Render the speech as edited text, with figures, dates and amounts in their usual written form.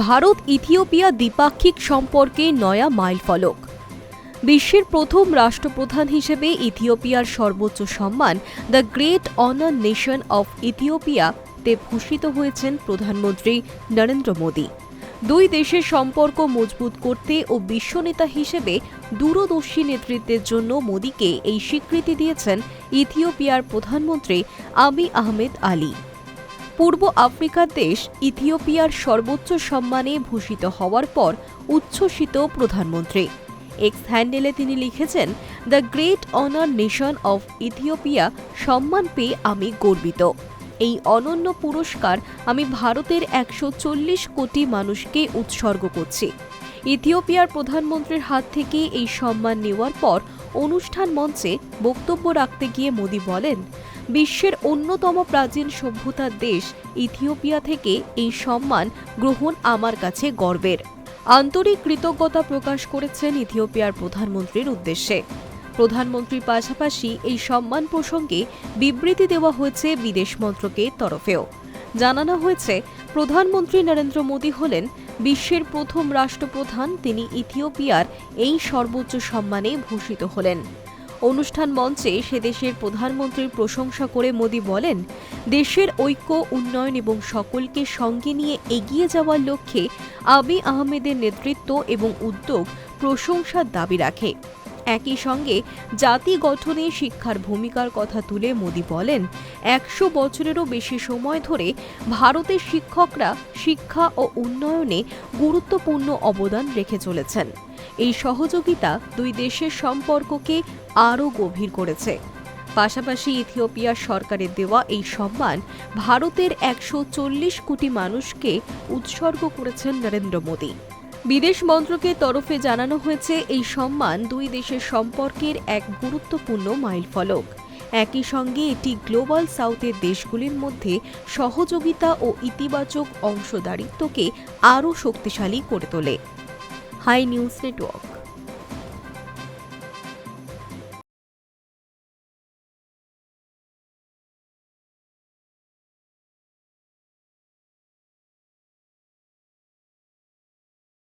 Bharat Ethiopia দ্বিপাক্ষিক সম্পর্কে নয়া মাইলফলক। বিশ্বের প্রথম রাষ্ট্রপ্রধান হিসেবে ইথিওপিয়ার সর্বোচ্চ সম্মান the great honour nation of ইথিওপিয়াতে ভূষিত হয়েছেন প্রধানমন্ত্রী নরেন্দ্র মোদী। দুই দেশের সম্পর্ক মজবুত করতে ও বিশ্বনেতা হিসেবে দূরদর্শী নেতৃত্বের জন্য মোদীকে এই স্বীকৃতি দিয়েছেন ইথিওপিয়ার প্রধানমন্ত্রী আবিই আহমেদ আলী। পূর্ব আফ্রিকার দেশ ইথিওপিয়ার সর্বোচ্চ সম্মানে ভূষিত হওয়ার পর উচ্ছ্বসিত প্রধানমন্ত্রী। এক্স হ্যান্ডেলে তিনি লিখেছেন, the great honour nation of Ethiopia সম্মান পেয়ে আমি গর্বিত। এই অনন্য পুরস্কার আমি ভারতের ১৪০ কোটি মানুষকে উৎসর্গ করছি। ইথিওপিয়ার প্রধানমন্ত্রীর হাত থেকে এই সম্মান নেওয়ার পর অনুষ্ঠান মঞ্চে বক্তব্য রাখতে গিয়ে মোদী বলেন, বিশ্বের অন্যতম প্রাচীন সভ্যতার দেশ ইথিওপিয়া থেকে এই সম্মান গ্রহণ আমার কাছে গর্বের। আন্তরিক কৃতজ্ঞতা প্রকাশ করেছেন ইথিওপিয়ার প্রধানমন্ত্রীর উদ্দেশ্যে। প্রধানমন্ত্রীর পাশাপাশি এই সম্মান প্রসঙ্গে বিবৃতি দেওয়া হয়েছে বিদেশ মন্ত্রকের তরফেও। জানানো হয়েছে, প্রধানমন্ত্রী নরেন্দ্র মোদী হলেন বিশ্বের প্রথম রাষ্ট্রপ্রধান, তিনি ইথিওপিয়ার এই সর্বোচ্চ সম্মানে ভূষিত হলেন। অনুষ্ঠান মঞ্চে সে দেশের প্রধানমন্ত্রীর প্রশংসা করে মোদী বলেন, দেশের ঐক্য, উন্নয়ন এবং সকলকে সঙ্গে নিয়ে এগিয়ে যাওয়ার লক্ষ্যে আবিই আহমেদের নেতৃত্ব এবং উদ্যোগ প্রশংসার দাবি রাখে। একই সঙ্গে জাতি গঠনে শিক্ষার ভূমিকার কথা তুলে মোদী বলেন, ১০০ বছরেরও বেশি সময় ধরে ভারতের শিক্ষকরা শিক্ষা ও উন্নয়নে গুরুত্বপূর্ণ অবদান রেখে চলেছেন। এই সহযোগিতা দুই দেশের সম্পর্ককে আরও গভীর করেছে। পাশাপাশি ইথিওপিয়ার সরকারের দেওয়া এই সম্মান ভারতের ১৪০ কোটি মানুষকে উৎসর্গ করেছেন নরেন্দ্র মোদী। বিদেশ মন্ত্রকের তরফে জানানো হয়েছে, এই সম্মান দুই দেশের সম্পর্কের এক গুরুত্বপূর্ণ মাইলফলক। একই সঙ্গে এটি গ্লোবাল সাউথের দেশগুলির মধ্যে সহযোগিতা ও ইতিবাচক অংশদারিত্বকে আরও শক্তিশালী করে তোলে। High news network.